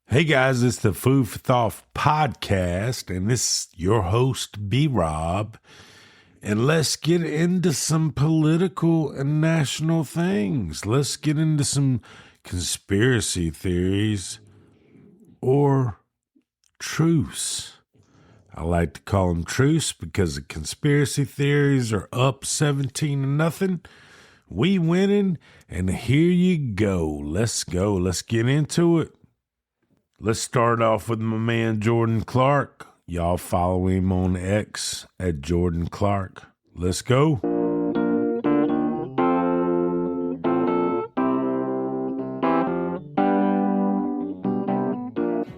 Hey guys, it's the Food for Thought podcast, and this is your host, B-Rob. And let's get into some political and national things. Let's get into some conspiracy theories or truths. I like to call them truths because the conspiracy theories are up 17-0. We winning, and here you go. Let's go. Let's get into it. Let's start off with my man Jordan Clark. Y'all follow him on X at Jordan Clark. Let's go.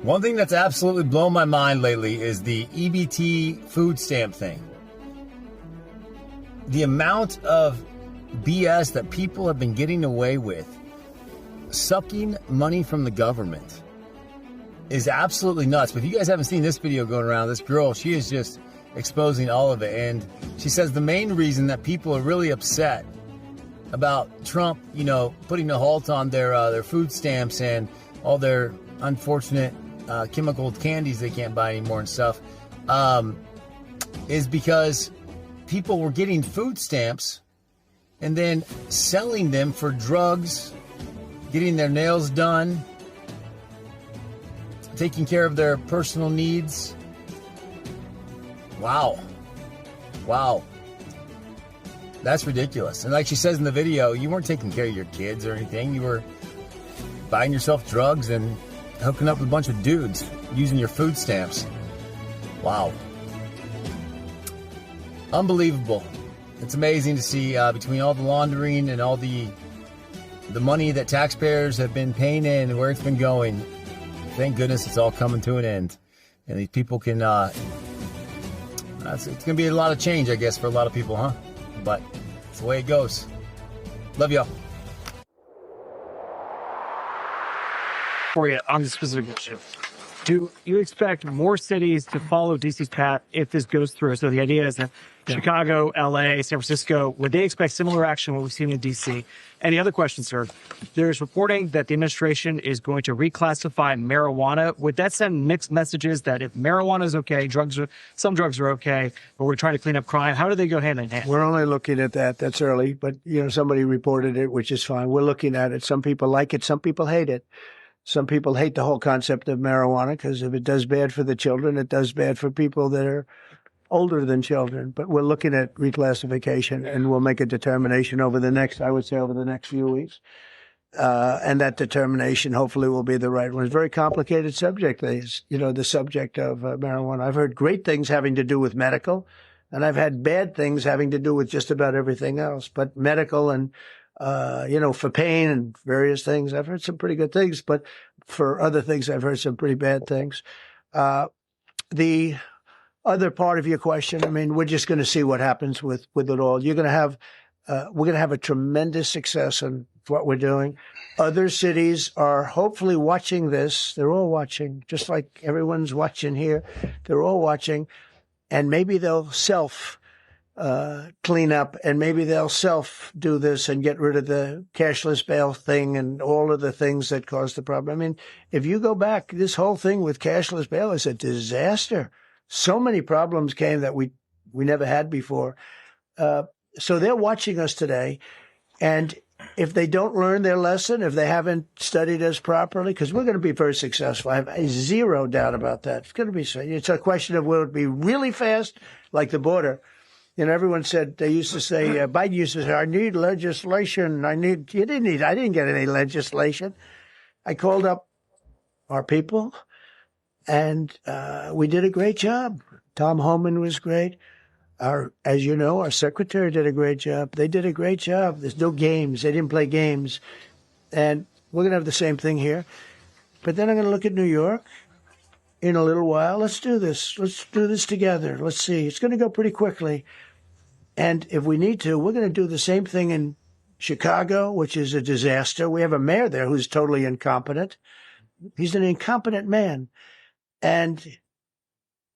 One thing that's absolutely blown my mind lately is the EBT food stamp thing. The amount of BS that people have been getting away with, sucking money from the government, is absolutely nuts. But if you guys haven't seen this video going around, this girl, she is just exposing all of it. And she says the main reason that people are really upset about Trump, putting a halt on their food stamps and all their unfortunate chemical candies they can't buy anymore and stuff, is because people were getting food stamps and then selling them for drugs, getting their nails done, taking care of their personal needs. Wow. That's ridiculous. And like she says in the video, you weren't taking care of your kids or anything. You were buying yourself drugs and hooking up with a bunch of dudes using your food stamps. Wow. Unbelievable. It's amazing to see between all the laundering and all the money that taxpayers have been paying in and where it's been going. Thank goodness it's all coming to an end. And these people can, it's going to be a lot of change, I guess, for a lot of people, huh? But it's the way it goes. Love y'all. For you on this specific issue, do you expect more cities to follow DC's path if this goes through? So the idea is that Chicago, LA, San Francisco, would they expect similar action what we've seen in DC? And the other question, sir, there's reporting that the administration is going to reclassify marijuana. Would that send mixed messages that if marijuana is okay, some drugs are okay, but we're trying to clean up crime? How do they go hand in hand? We're only looking at that. That's early, but somebody reported it, which is fine. We're looking at it. Some people like it. Some people hate it. Some people hate the whole concept of marijuana because if it does bad for the children, it does bad for people that are older than children. But we're looking at reclassification, and we'll make a determination over the next few weeks. And that determination hopefully will be the right one. It's a very complicated subject, the subject of marijuana. I've heard great things having to do with medical, and I've had bad things having to do with just about everything else. But medical and for pain and various things, I've heard some pretty good things, but for other things, I've heard some pretty bad things. The other part of your question, we're just going to see what happens with it all. We're going to have a tremendous success in what we're doing. Other cities are hopefully watching this. They're all watching, just like everyone's watching here. They're all watching, and maybe they'll clean up, and maybe they'll do this and get rid of the cashless bail thing and all of the things that caused the problem. If you go back, this whole thing with cashless bail is a disaster. So many problems came that we never had before. So they're watching us today. And if they don't learn their lesson, if they haven't studied us properly, because we're going to be very successful. I have zero doubt about that. It's going to be, it's a question of will it be really fast, like the border. Everyone said, they used to say, Biden used to say, I need legislation. I didn't get any legislation. I called up our people, and we did a great job. Tom Homan was great. As you know, our secretary did a great job. They did a great job. There's no games. They didn't play games. And we're going to have the same thing here. But then I'm going to look at New York in a little while. Let's do this. Let's do this together. Let's see. It's going to go pretty quickly. And if we need to, we're going to do the same thing in Chicago, which is a disaster. We have a mayor there who's totally incompetent. He's an incompetent man. And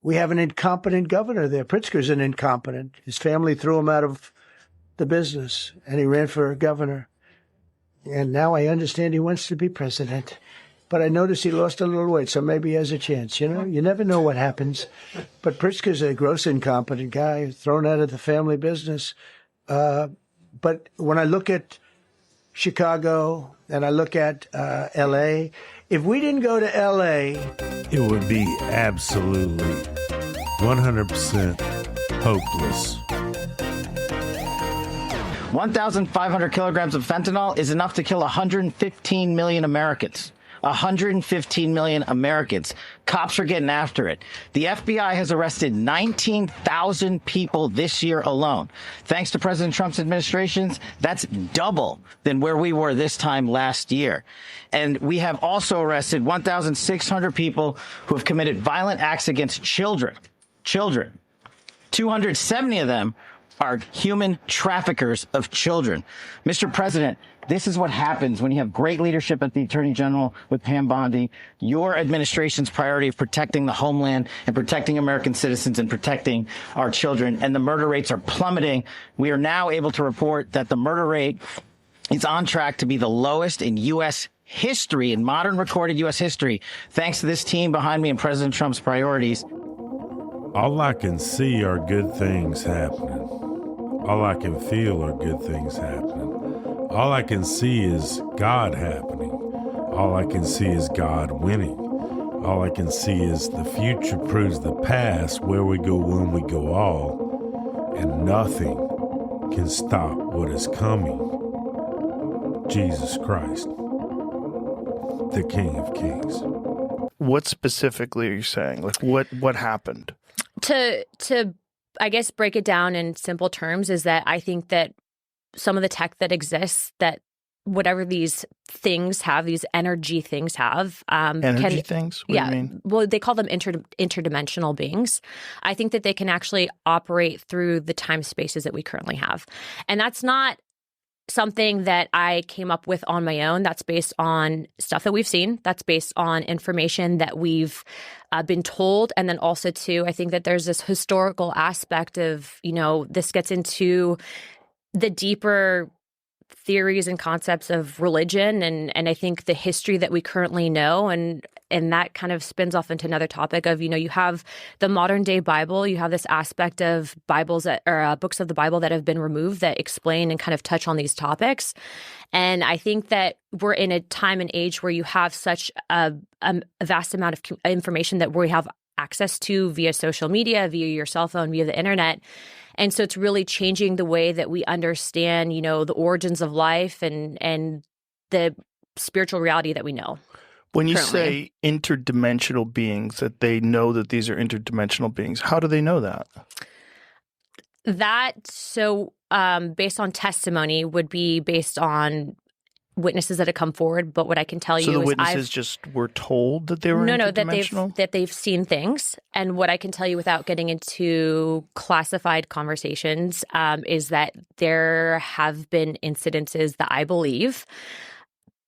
We have an incompetent governor there. Pritzker's an incompetent. His family threw him out of the business, and he ran for governor. And now I understand he wants to be president. But I noticed he lost a little weight, so maybe he has a chance. You know, you never know what happens. But Pritzker's a gross incompetent guy, thrown out of the family business. But when I look at Chicago and I look at L.A., if we didn't go to L.A., it would be absolutely 100% hopeless. 1,500 kilograms of fentanyl is enough to kill 115 million Americans. 115 million Americans. Cops are getting after it. The FBI has arrested 19,000 people this year alone. Thanks to President Trump's administrations, that's double than where we were this time last year. And we have also arrested 1,600 people who have committed violent acts against children. 270 of them are human traffickers of children. Mr. President, this is what happens when you have great leadership at the Attorney General with Pam Bondi. Your administration's priority of protecting the homeland and protecting American citizens and protecting our children, and the murder rates are plummeting. We are now able to report that the murder rate is on track to be the lowest in U.S. history, in modern recorded U.S. history, thanks to this team behind me and President Trump's priorities. All I can see are good things happening. All I can feel are good things happening. All I can see is God happening. All I can see is God winning. All I can see is the future proves the past, where we go when we go all, and nothing can stop what is coming. Jesus Christ, the King of Kings. What specifically are you saying? Like what happened? To I guess break it down in simple terms is that I think that some of the tech that exists, that whatever these things have, these energy things have. Things? What do you mean? Well, they call them interdimensional beings. I think that they can actually operate through the time spaces that we currently have. And that's not something that I came up with on my own. That's based on stuff that we've seen. That's based on information that we've been told. And then also, too, I think that there's this historical aspect of, this gets into the deeper theories and concepts of religion and I think the history that we currently know. And that kind of spins off into another topic of, you have the modern day Bible, you have this aspect of Bibles or books of the Bible that have been removed that explain and kind of touch on these topics. And I think that we're in a time and age where you have such a vast amount of information that we have access to via social media, via your cell phone, via the internet. And so it's really changing the way that we understand, the origins of life and the spiritual reality that we know. When you currently. say interdimensional beings, that they know that these are interdimensional beings, how do they know that? Based on testimony would be based on witnesses that have come forward, but what I can tell you is the witnesses just were told that they were interdimensional? that they've seen things. And what I can tell you without getting into classified conversations is that there have been incidences that I believe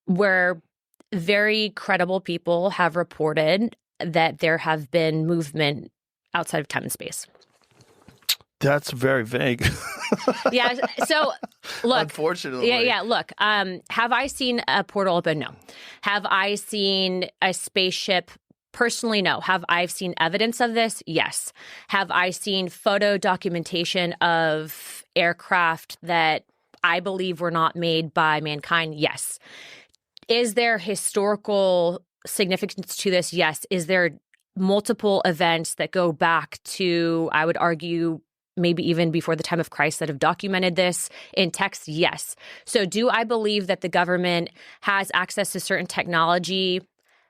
where very credible people have reported that there have been movement outside of time and space. That's very vague. Yeah. So, look. Unfortunately. Yeah. Look, have I seen a portal open? No. Have I seen a spaceship? Personally, no. Have I seen evidence of this? Yes. Have I seen photo documentation of aircraft that I believe were not made by mankind? Yes. Is there historical significance to this? Yes. Is there multiple events that go back to, I would argue, maybe even before the time of Christ that have documented this in text? Yes. So do I believe that the government has access to certain technology?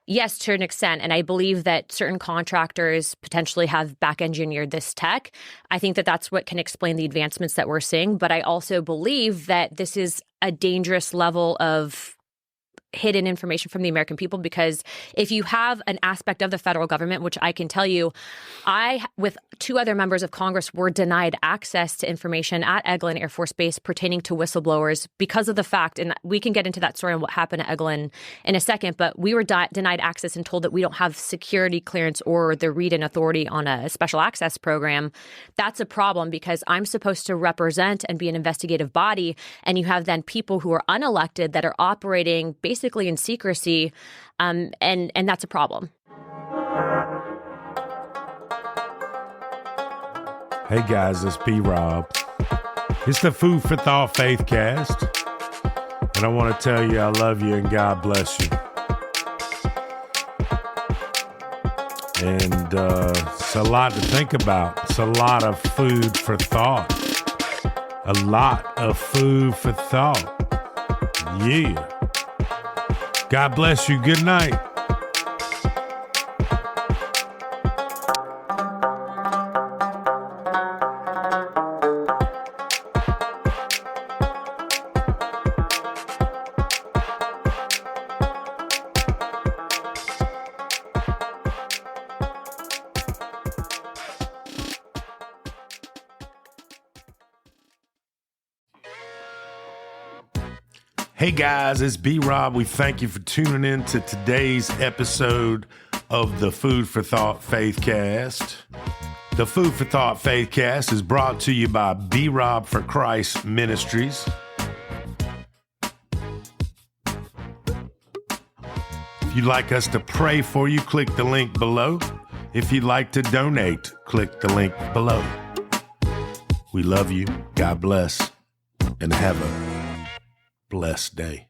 Yes, to an extent. And I believe that certain contractors potentially have back engineered this tech. I think that that's what can explain the advancements that we're seeing. But I also believe that this is a dangerous level of hidden information from the American people, because if you have an aspect of the federal government, which I can tell you, I, with 2 other members of Congress, were denied access to information at Eglin Air Force Base pertaining to whistleblowers because of the fact, and we can get into that story and what happened at Eglin in a second, but we were denied access and told that we don't have security clearance or the read-in authority on a special access program. That's a problem, because I'm supposed to represent and be an investigative body, and you have then people who are unelected that are operating basically in secrecy, and that's a problem. Hey guys, it's B-Rob. It's the Food for Thought Faithcast, and I want to tell you I love you and God bless you. And it's a lot to think about. It's a lot of food for thought. A lot of food for thought. Yeah. God bless you. Good night. Hey guys, it's B-Rob. We thank you for tuning in to today's episode of the Food for Thought Faithcast. The Food for Thought Faithcast is brought to you by B-Rob for Christ Ministries. If you'd like us to pray for you, click the link below. If you'd like to donate, click the link below. We love you. God bless. And have a blessed day.